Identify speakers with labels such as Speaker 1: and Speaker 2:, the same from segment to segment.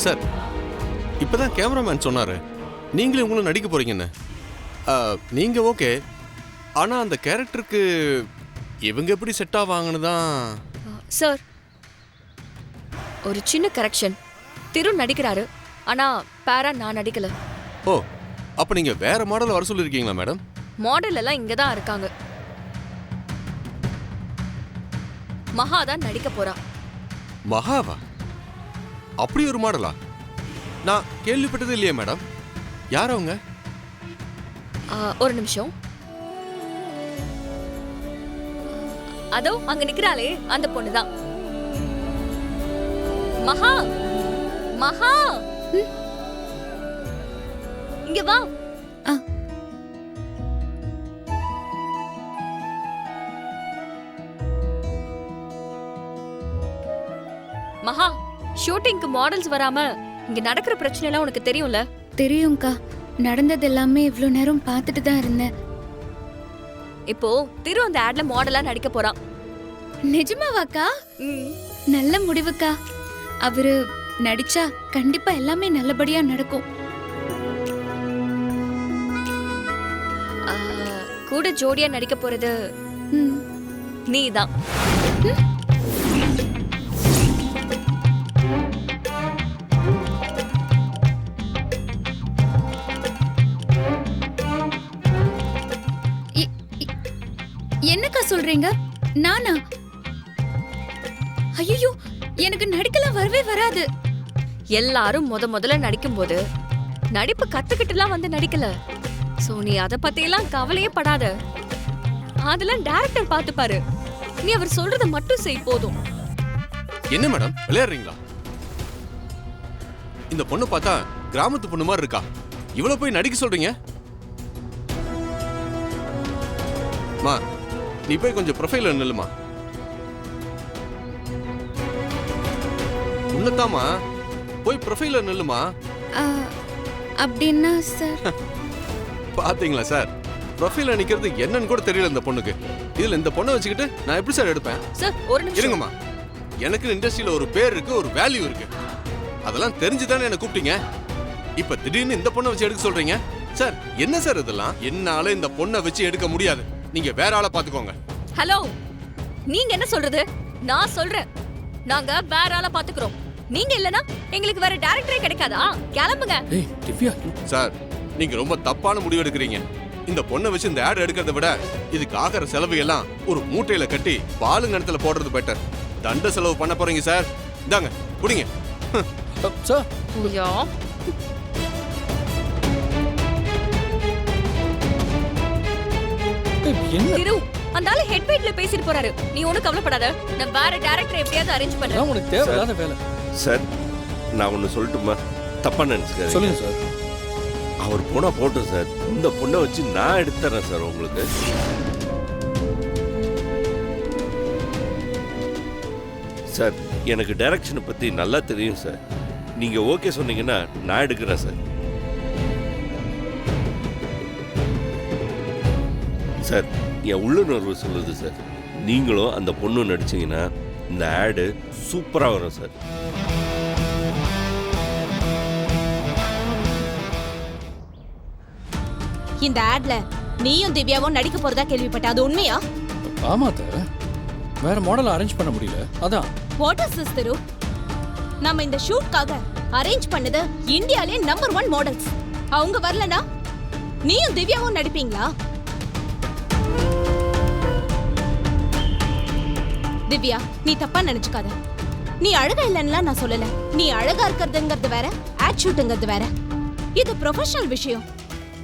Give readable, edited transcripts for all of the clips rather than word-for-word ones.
Speaker 1: Sir இப்பதான் cameraman சொன்னாரு நீங்களும் உங்களும் நடிக்க போறீங்கன்னு. நீங்க ஓகே, ஆனா அந்த கேரக்டருக்கு இவங்க எப்படி செட் ஆவாங்கன்னு தான்.
Speaker 2: சார் ஒரு சின்ன கரெக்ஷன். திரு நடிக்கிறாரு, ஆனா பேரா நான் நடிக்கல.
Speaker 1: ஓ, அப்ப நீங்க வேற மாடல் வர சொல்லிருக்கீங்களா மேடம்?
Speaker 2: மாடல் எல்லாம் இங்க தான் இருக்காங்க. மகா தான் நடிக்க போறா.
Speaker 1: மகாவா? அப்படி ஒரு மாடலா? நான் கேள்விப்பட்டது இல்லையே மேடம். யார் அவங்க?
Speaker 2: ஒரு நிமிஷம். அதோ அங்க நிக்கிறாளே அந்த பொண்ணுதான். மகா, மகா இங்க வா. மகா, ஷூட்டிங்க்கு மாடல்ஸ் வராம இங்க நடக்கிற பிரச்சனை எல்லாம் உனக்கு தெரியும்ல?
Speaker 3: தெரியும்க்கா, நடந்தது எல்லாமே இவ்ளோ நேரம் பார்த்துட்டு தான் இருந்தேன்.
Speaker 2: இப்போ திரு அந்த ஆட்ல மாடலா நடிக்க போறான்.
Speaker 3: நிஜமாவாக்கா? நல்ல முடிவுக்கா. அவரு நடிச்சா கண்டிப்பா எல்லாமே நல்லபடியா நடக்கும்.
Speaker 2: கூட ஜோடியா நடிக்க போறது நீதான்.
Speaker 3: என்னக்கா சொல்றீங்க? நானா? ஐயோ, எனக்கு நடிக்கலாம் வரவே வராது.
Speaker 2: எல்லாரும் முதல்ல நடிக்கும் போது நடிப்பு கத்துக்கிட்டுலாம் வந்து நடிக்கல. சோ நீ அத பத்தி எல்லாம் கவலையே படாத. அதெல்லாம் டைரக்டர் பாத்துப்பாரு. நீ அவர் சொல்றத மட்டும் செய் போதும்.
Speaker 1: என்ன மேடம் விளையாடுறீங்களா? இந்த பொண்ணு பார்த்தா கிராமத்து பொண்ணு மாதிரி இருக்கா. இவ்வளவு போய் நடிக்க சொல்றீங்க? மா, நீ போய் கொஞ்சம் ப்ரொஃபைல நில்லுமா. உன்னதாமா போய் ப்ரொஃபைல நில்லுமா.
Speaker 3: அப்படின்னா சார்?
Speaker 1: பாத்தீங்களா சார், ப்ரொஃபைல நிக்கிறது என்னன்னு கூட தெரியல இந்த பொண்ணுக்கு. இதுல இந்த பொண்ணை வச்சுக்கிட்டு நான் எப்படி சார் எடுப்பேன்?
Speaker 2: சார் ஒரு நிமிஷம்
Speaker 1: இருங்கம்மா. எனக்கு இண்டஸ்ட்ரியில ஒரு பேர் இருக்கு, ஒரு வேல்யூ இருக்கு. அதெல்லாம் தெரிஞ்சுதானே என்ன கூப்பிட்டீங்க. இப்ப திடீர்னு இந்த பொண்ணை வச்சு எடுக்க சொல்றீங்க சார். என்ன சார் இதெல்லாம்? என்னால இந்த பொண்ணை வச்சு எடுக்க முடியாது. நீங்க வேற ஆளை பாத்துக்கோங்க.
Speaker 2: ஹலோ, நீங்க என்ன சொல்றது? நான் சொல்றேன், நாங்க வேற ஆளை பாத்துக்கிறோம். நீங்க இல்லனா எங்களுக்கு வேற டைரக்டரே கிடைக்காதா? கிளம்புங்க.
Speaker 1: சார், நீங்க ரொம்ப தப்பான முடிவு எடுக்கிறீங்க. இந்த பொண்ணை வச்சு இந்த ஆட் எடுக்கிறத விட இதுக்கு ஆகிற செலவு எல்லாம் ஒரு மூட்டையில கட்டி பாலுங்கணத்துல போடுறது பெட்டர். தண்ட செலவு பண்ண போறீங்க சார். இந்தாங்க குடிங்க.
Speaker 4: சார்
Speaker 2: ஐயோ, திரு அந்த ஆளு ஹெட்வைட்ல பேசிட்டு போறாரு. நீ ஒண்ணும் கவலைப்படாத. நான் வேற டைரக்டர் எப்படியாவது அரேஞ்ச் பண்றேன்.
Speaker 4: உனக்கு தேவையில்லாத வேலை.
Speaker 5: சார், நான் ஒன்று சொல்லட்டுமா? தப்பா நினைச்சுக்காதீங்க.
Speaker 4: சொல்லுங்க சார்.
Speaker 5: அவர் போனா போட்டோம் சார். இந்த பொண்ணை வச்சு நான் எடுத்துறேன் சார் உங்களுக்கு. சார், எனக்கு டைரக்ஷனை பத்தி நல்லா தெரியும் சார். நீங்க ஓகே சொன்னீங்கன்னா நான் எடுக்கிறேன் சார். சார், என் உள்ளுணர்வு சொல்லுது சார். நீங்களும் அந்த பொண்ணு நடிச்சீங்கன்னா இந்த ஆடு சூப்பரா வரும் சார்.
Speaker 6: இந்த ஆட்ல நீயும் திவ்யாவும் நடிக்க போறதா கேள்விப்பட்டேன். அது உண்மையா?
Speaker 4: ஆமா சார், வேற மாடல் அரேஞ்ச் பண்ண முடியல, அதான்.
Speaker 6: வாட் இஸ் திஸ் திரு? நம்ம இந்த ஷூட்காக அரேஞ்ச் பண்ணது இந்தியாலே நம்பர் 1 மாடல்ஸ். அவங்க வரலனா நீயும் திவ்யாவும் நடிப்பீங்களா? திவ்யா, நீ தப்பா நினைச்சுக்காத. நீ அழகா இல்லைன்னா நான் சொல்லல. நீ அழகா இருக்கிறதுங்கிறது வேற, ஆட் ஷூட்டுங்கிறது வேற. இது ப்ரொஃபஷனல் விஷயம்,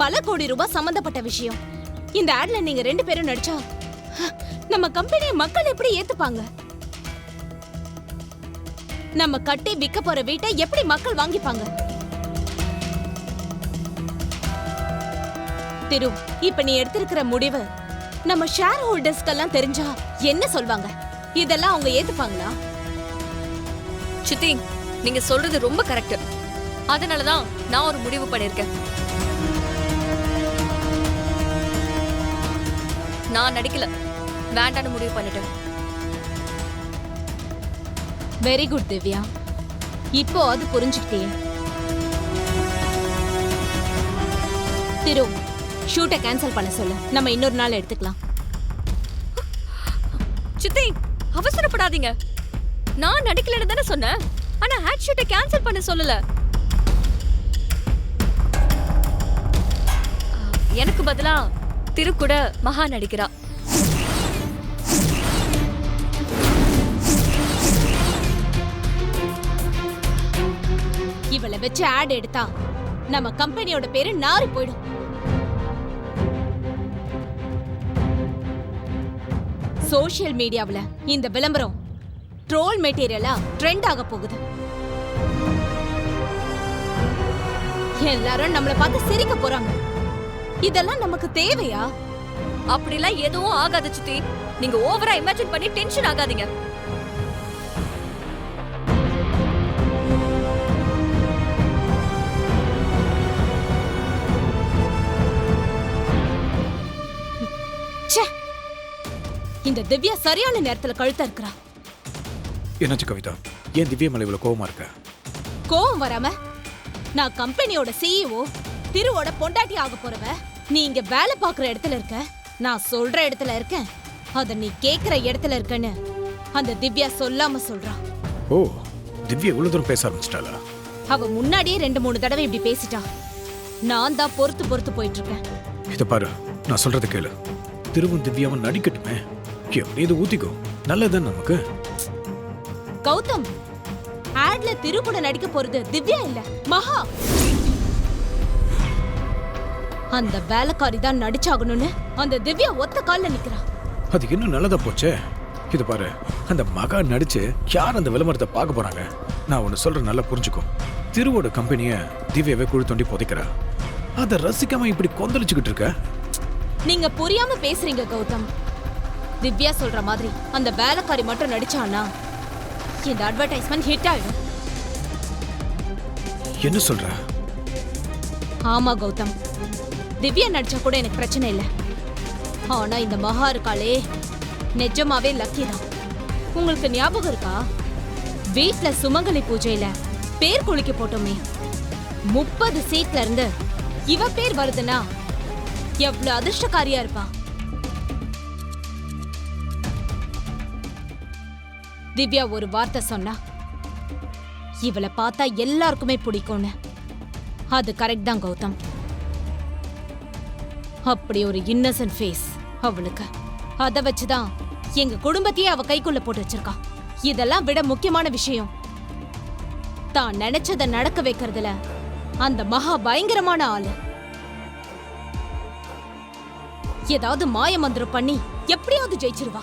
Speaker 6: பல கோடி ரூபாய் சம்பந்தப்பட்ட விஷயம். இந்த ஆட்ல நீங்க 2 பேரும் நடிச்சா நம்ம கம்பெனியை மக்கள் எப்படி ஏத்துப்பாங்க? நம்ம கட்டி விற்க போற வீட்டை எப்படி மக்கள் வாங்கிப்பாங்க? திரு, இப்ப நீ எடுத்திருக்கிற முடிவு நம்ம ஷேர் ஹோல்டர்ஸ்க்கெல்லாம் தெரிஞ்சா என்ன சொல்வாங்க? இதெல்லாம் அவங்க ஏத்துப்பாங்களா?
Speaker 2: சித்தி, நீங்க சொல்றது ரொம்ப கரெக்ட். அதனாலதான் நான் ஒரு முடிவு பண்ணிருக்கேன். நான் நடிக்கல, வேண்டான்னு முடிவு பண்ணிட்டேன்.
Speaker 6: Very good Divya. இப்போ அது புரிஞ்சுக்கிட்டே. திரு, ஷூட்டை கேன்சல் பண்ண சொல்லு. நம்ம இன்னொரு நாள் எடுத்துக்கலாம்.
Speaker 2: சித்தி அவசரப்படாதீங்க. நான் நடிக்கலன்னு தானே சொன்னேன். ஆனா ஆட் ஷூட்டை கேன்சல் பண்ண சொல்லல. எனக்கு பதிலா திரு கூட மகா நடிக்கிறா.
Speaker 6: இவளை வச்சு ஆட் எடுத்தா நம்ம கம்பெனியோட பேரு நாறி போயிடும். சோஷியல் மீடியாவுல இந்த விளம்பரம் ட்ரோல் மெட்டீரியலா ட்ரெண்ட் ஆக போகுது. எல்லாரும் நம்மள பார்த்து சிரிக்க போறாங்க. இதெல்லாம் நமக்கு தேவையா?
Speaker 2: அப்படிலாம் எதுவும் ஆகாது சித்தி. நீங்க ஓவரா இமேஜின் பண்ணி டென்ஷன் ஆகாதீங்க.
Speaker 6: ச்சே, இந்த திவ்யா சரியான நேரத்துல கழுத்த இருக்கிறா.
Speaker 4: என்னாச்சு கவிதா? ஏன் திவ்யா மேல இவ்வளவு கோவமா இருக்க?
Speaker 6: கோவம் வராம, நான் கம்பெனியோட சிஇஓ, திருவோட பொண்டாட்டி ஆக போறவ. நீ இங்க வேலை பாக்குற இடத்துல இருக்க, நான் சொல்ற இடத்துல இருக்கேன். அத நீ கேக்குற இடத்துல இருக்கன்னு அந்த திவ்யா சொல்லாம சொல்றா.
Speaker 4: ஓ, திவ்யா இவ்வளவு தூரம் பேச ஆரம்பிச்சிட்டாளா?
Speaker 6: அவ முன்னாடியே 2-3 தடவை இப்படி பேசிட்டா. நான் தான் பொறுத்து போயிட்டு இருக்கேன்.
Speaker 4: இத பாரு, நான் சொல்றத கேளு. திருவும் திவ்யாவும் நடிக்கட்டுமே. எப்படி இது ஊத்திக்கோ, நல்லதுதான் நமக்கு.
Speaker 6: கௌதம், ஆட்ல திரு கூட நடிக்க போறது திவ்யா இல்ல, மகா. அந்த வேலைக்காரி தான் நடிச்சாகணும்னு அந்த திவ்யா ஒத்த கால்ல நிக்கிறா.
Speaker 4: அது இன்னும் நல்லதா போச்சே. இது பாரு, அந்த மகா நடிச்சு யார் அந்த விளம்பரத்தை பார்க்க போறாங்க? நான் ஒன்னு சொல்றேன், நல்லா புரிஞ்சுக்கோ. திருவோட கம்பெனிய திவ்யாவே குழி தோண்டி புதைக்கிறா. அதை ரசிக்காம இப்படி கொந்தளிச்சுக்கிட்டு இருக்க.
Speaker 6: நீங்க புரியாம பேசுறீங்க கௌதம். திவ்யா சொல்ற மாதிரி அந்த வேலைக்காரி மட்டும் நடிச்சானா இந்த அட்வர்டைஸ்மெண்ட் ஹிட் ஆயிடும்.
Speaker 4: என்ன சொல்ற?
Speaker 6: ஆமா கௌதம், திவ்யா நடிச்சா கூட எனக்கு பிரச்சனை இல்லை. ஆனா இந்த மகா இருக்காளே, நிஜமாவே லக்கி தான். உங்களுக்கு ஞாபகம் இருக்கா? வீட்ல சுமங்கலி பூஜையில பேர் குளிக்க போட்டோமே, 30 சீட்ல இருந்து இவ பேர் வருதுன்னா எவ்வளவு அதிர்ஷ்டக்காரியா இருப்பா. திவ்யா ஒரு வார்த்தை சொன்னா, இவளை பார்த்தா எல்லாருக்குமே பிடிக்கும்னு. அது கரெக்ட் தான் கௌதம். அப்படி ஒரு இன்னசென்ட் ஃபேஸ் அவளுக்கு. அத வச்சுதான் எங்க குடும்பத்தையே அவ கைக்குள்ள போட்டு வச்சிருக்கா. இதெல்லாம் விட முக்கியமான விஷயம், தான் நினைச்சதை நடக்க வைக்கிறதுல அந்த மகா பயங்கரமான ஆளு. ஏதாவது மாய மந்திரம் பண்ணி எப்படியாவது ஜெயிச்சிருவா.